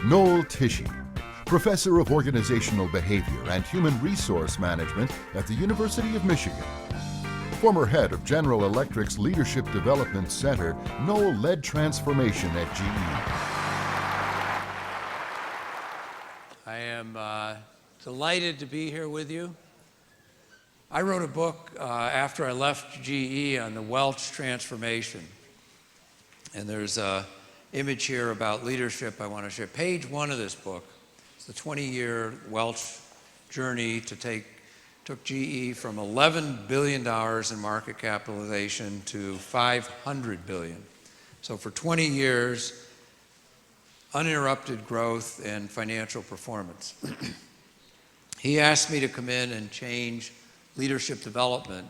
Noel Tichy, Professor of Organizational Behavior and Human Resource Management at the University of Michigan. Former head of General Electric's Leadership Development Center, Noel led transformation at GE. I am delighted to be here with you. I wrote a book after I left GE on the Welch transformation. And there's an image here about leadership I want to share. Page 1 of this book is the 20-year Welch journey took GE from $11 billion in market capitalization to $500 billion. So for 20 years, uninterrupted growth and financial performance. He asked me to come in and change leadership development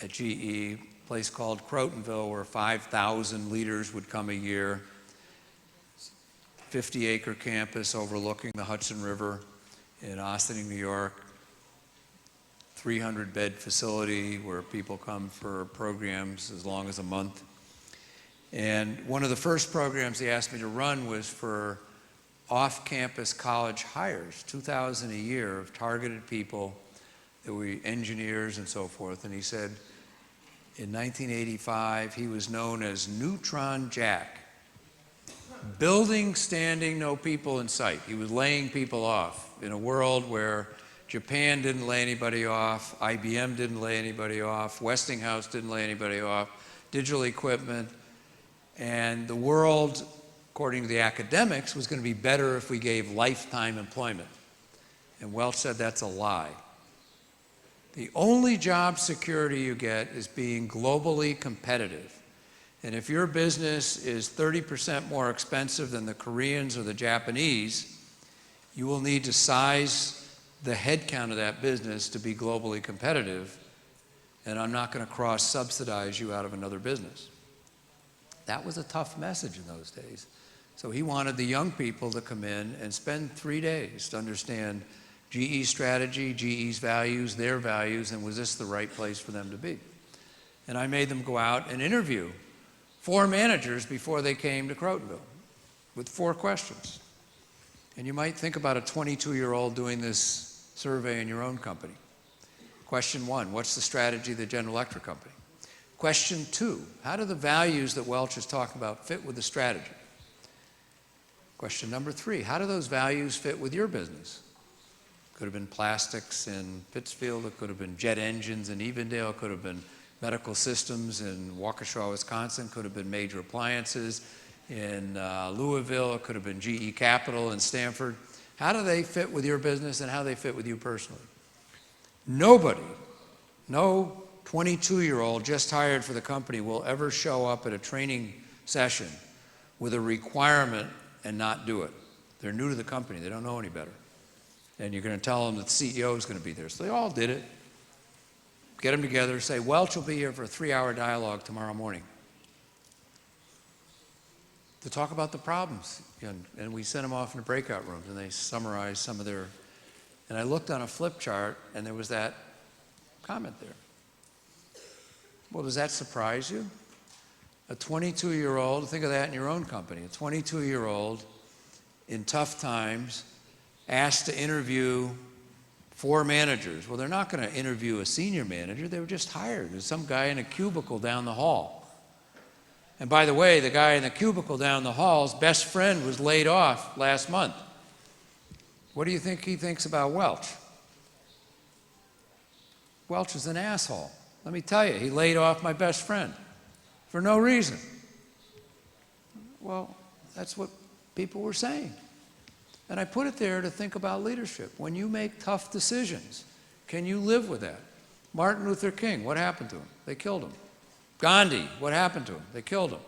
at GE, a place called Crotonville, where 5,000 leaders would come a year, 50-acre campus overlooking the Hudson River in Austin, New York, 300-bed facility where people come for programs as long as a month. And one of the first programs he asked me to run was for off-campus college hires, 2,000 a year of targeted people that were engineers and so forth. And he said in 1985, he was known as Neutron Jack. Building, standing, no people in sight. He was laying people off in a world where Japan didn't lay anybody off, IBM didn't lay anybody off, Westinghouse didn't lay anybody off, digital equipment, and the world, according to the academics, was going to be better if we gave lifetime employment. And Welch said that's a lie. The only job security you get is being globally competitive. And if your business is 30% more expensive than the Koreans or the Japanese, you will need to size the headcount of that business to be globally competitive, and I'm not going to cross-subsidize you out of another business. That was a tough message in those days. So he wanted the young people to come in and spend 3 days to understand GE's strategy, GE's values, their values, and was this the right place for them to be? And I made them go out and interview 4 managers before they came to Crotonville with 4 questions. And you might think about a 22-year-old doing this survey in your own company. Question 1, what's the strategy of the General Electric company? Question 2, how do the values that Welch is talking about fit with the strategy? Question number 3, how do those values fit with your business? Could have been plastics in Pittsfield, it could have been jet engines in Evendale, it could have been medical systems in Waukesha, Wisconsin, could have been major appliances in Louisville, it could have been GE Capital in Stanford. How do they fit with your business and how they fit with you personally? Nobody, no 22-year-old just hired for the company will ever show up at a training session with a requirement and not do it. They're new to the company, they don't know any better. And you're going to tell them that the CEO is going to be there. So they all did it. Get them together, say, Welch will be here for a 3-hour dialogue tomorrow morning to talk about the problems. And we sent them off into breakout rooms and they summarized some of their, and I looked on a flip chart and there was that comment there. Well, does that surprise you? A 22-year-old, think of that in your own company, a 22-year-old in tough times asked to interview 4 managers. Well, they're not going to interview a senior manager, they were just hired. There's some guy in a cubicle down the hall. And by the way, the guy in the cubicle down the hall's best friend was laid off last month. What do you think he thinks about Welch? Welch is an asshole. Let me tell you, he laid off my best friend for no reason. Well, that's what people were saying. And I put it there to think about leadership. When you make tough decisions, can you live with that? Martin Luther King, what happened to him? They killed him. Gandhi, what happened to him? They killed him.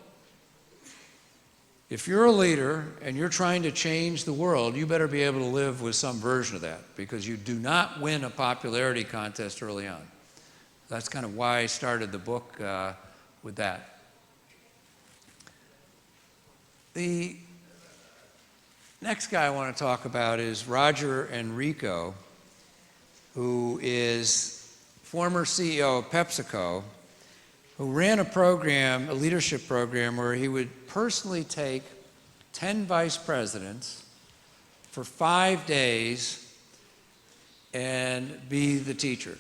If you're a leader and you're trying to change the world, you better be able to live with some version of that, because you do not win a popularity contest early on. That's kind of why I started the book with that. The next guy I want to talk about is Roger Enrico, who is former CEO of PepsiCo, who ran a program, a leadership program, where he would personally take 10 vice presidents for 5 days and be the teacher.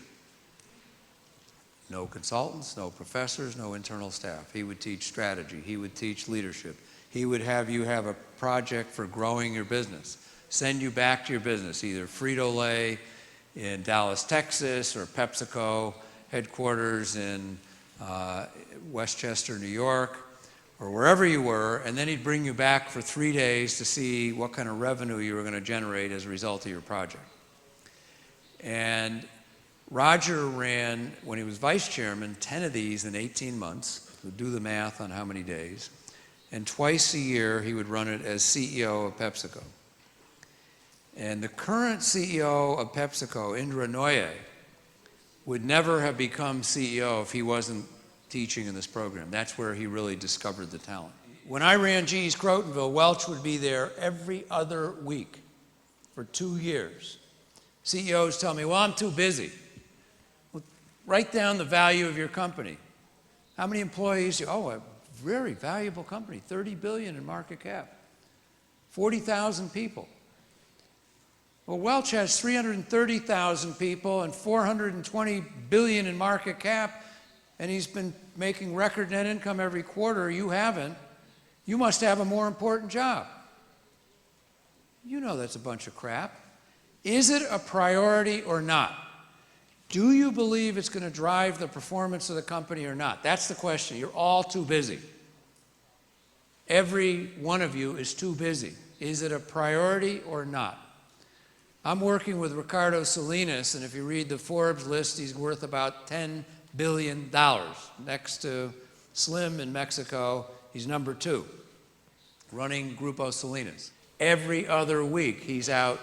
No consultants, no professors, no internal staff. He would teach strategy. He would teach leadership. He would have you have a project for growing your business, send you back to your business, either Frito-Lay in Dallas, Texas, or PepsiCo headquarters in Westchester, New York, or wherever you were, and then he'd bring you back for 3 days to see what kind of revenue you were going to generate as a result of your project. And Roger ran, when he was vice chairman, 10 of these in 18 months. We'd do the math on how many days. And twice a year, he would run it as CEO of PepsiCo. And the current CEO of PepsiCo, Indra Nooyi, would never have become CEO if he wasn't teaching in this program. That's where he really discovered the talent. When I ran GE's Crotonville, Welch would be there every other week for 2 years. CEOs tell me, well, I'm too busy. Well, write down the value of your company. How many employees? Oh, a very valuable company, 30 billion in market cap, 40,000 people. Well, Welch has 330,000 people and 420 billion in market cap, and he's been making record net income every quarter. You haven't. You must have a more important job. You know that's a bunch of crap. Is it a priority or not? Do you believe it's going to drive the performance of the company or not? That's the question. You're all too busy. Every one of you is too busy. Is it a priority or not? I'm working with Ricardo Salinas, and if you read the Forbes list, he's worth about $10 billion. Next to Slim in Mexico, he's number 2, running Grupo Salinas. Every other week, he's out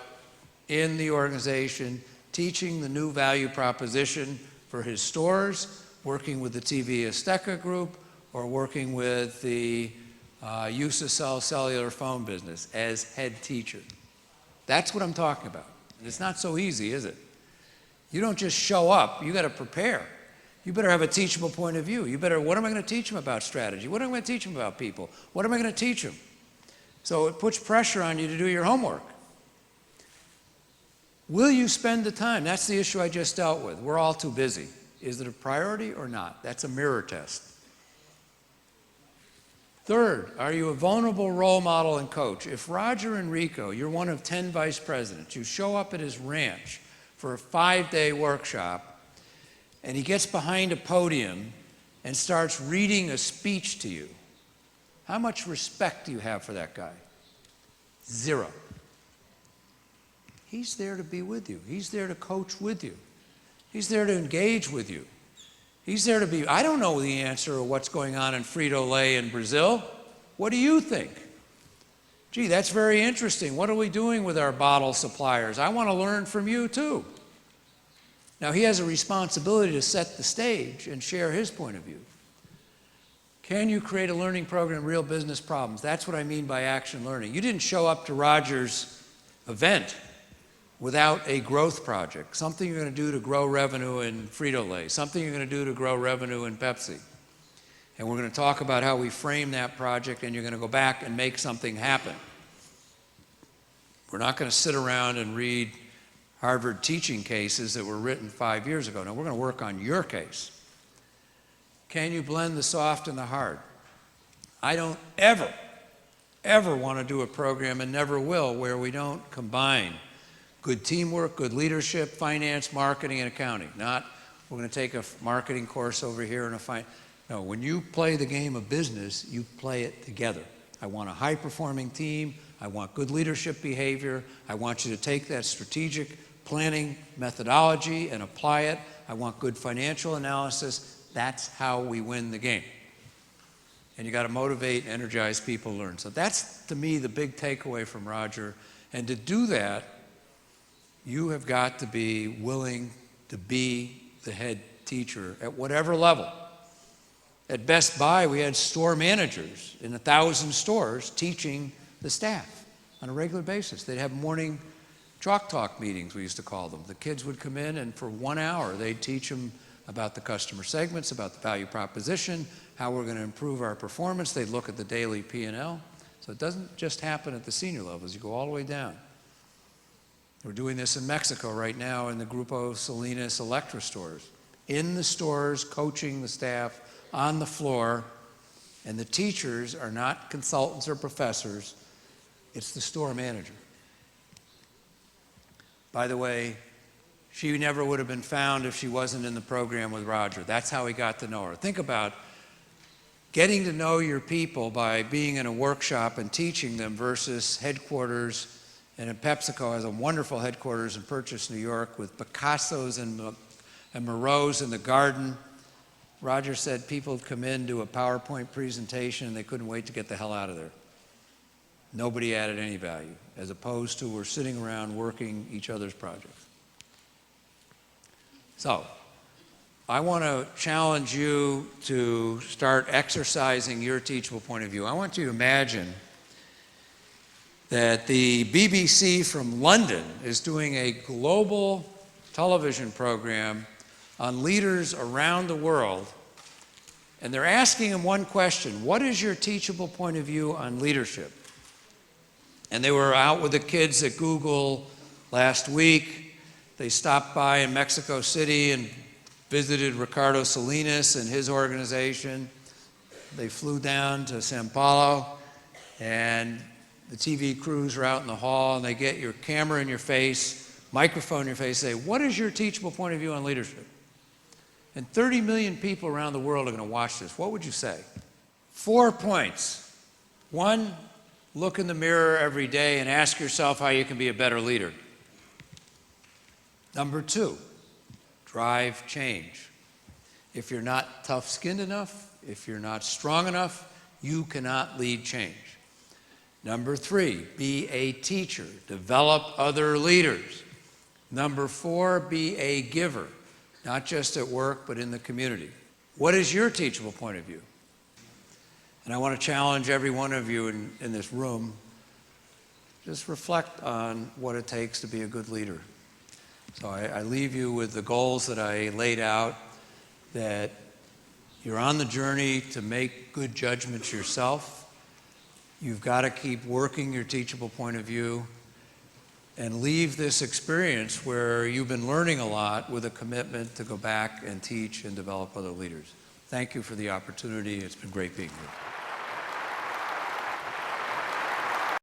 in the organization teaching the new value proposition for his stores, working with the TV Azteca group, or working with the Usacell cellular phone business as head teacher. That's what I'm talking about. And it's not so easy, is it? You don't just show up, you got to prepare. You better have a teachable point of view. You better, what am I going to teach them about strategy? What am I going to teach them about people? What am I going to teach them? So it puts pressure on you to do your homework. Will you spend the time? That's the issue I just dealt with. We're all too busy. Is it a priority or not? That's a mirror test. Third, are you a vulnerable role model and coach? If Roger Enrico, you're one of 10 vice presidents, you show up at his ranch for a 5-day workshop, and he gets behind a podium and starts reading a speech to you, how much respect do you have for that guy? 0. He's there to be with you. He's there to coach with you. He's there to engage with you. He's there to be, I don't know the answer of what's going on in Frito-Lay in Brazil. What do you think? Gee, that's very interesting. What are we doing with our bottle suppliers? I want to learn from you too. Now, he has a responsibility to set the stage and share his point of view. Can you create a learning program, real business problems? That's what I mean by action learning. You didn't show up to Roger's event without a growth project, something you're going to do to grow revenue in Frito-Lay, something you're going to do to grow revenue in Pepsi. And we're going to talk about how we frame that project, and you're going to go back and make something happen. We're not going to sit around and read Harvard teaching cases that were written 5 years ago. No, we're going to work on your case. Can you blend the soft and the hard? I don't ever want to do a program, and never will, where we don't combine good teamwork, good leadership, finance, marketing, and accounting. Not, we're going to take a marketing course over here and a finance. No, when you play the game of business, you play it together. I want a high-performing team. I want good leadership behavior. I want you to take that strategic planning methodology and apply it. I want good financial analysis. That's how we win the game. And you got to motivate, energize people to learn. So that's, to me, the big takeaway from Roger. And to do that, you have got to be willing to be the head teacher at whatever level. At Best Buy, we had store managers in 1,000 stores teaching the staff on a regular basis. They'd have morning chalk talk meetings, we used to call them. The kids would come in, and for 1 hour, they'd teach them about the customer segments, about the value proposition, how we're going to improve our performance. They'd look at the daily P&L. So it doesn't just happen at the senior levels, you go all the way down. We're doing this in Mexico right now in the Grupo Salinas Electra stores. In the stores, coaching the staff on the floor, and the teachers are not consultants or professors, it's the store manager. By the way, she never would have been found if she wasn't in the program with Roger. That's how he got to know her. Think about getting to know your people by being in a workshop and teaching them versus headquarters. And PepsiCo has a wonderful headquarters in Purchase, New York, with Picassos and Moreaus in the garden. Roger said people would come in, do a PowerPoint presentation, and they couldn't wait to get the hell out of there. Nobody added any value, as opposed to we're sitting around working each other's projects. So, I want to challenge you to start exercising your teachable point of view. I want you to imagine that the BBC from London is doing a global television program on leaders around the world, and they're asking them one question: what is your teachable point of view on leadership? And they were out with the kids at Google last week. They stopped by in Mexico City and visited Ricardo Salinas and his organization. They flew down to Sao Paulo, and the TV crews are out in the hall, and they get your camera in your face, microphone in your face, say, what is your teachable point of view on leadership? And 30 million people around the world are going to watch this. What would you say? 4 points. 1, look in the mirror every day and ask yourself how you can be a better leader. Number 2, drive change. If you're not tough-skinned enough, if you're not strong enough, you cannot lead change. Number 3, be a teacher. Develop other leaders. Number 4, be a giver, not just at work, but in the community. What is your teachable point of view? And I want to challenge every one of you in this room, just reflect on what it takes to be a good leader. So I leave you with the goals that I laid out, that you're on the journey to make good judgments yourself. You've got to keep working your teachable point of view and leave this experience where you've been learning a lot with a commitment to go back and teach and develop other leaders. Thank you for the opportunity. It's been great being here.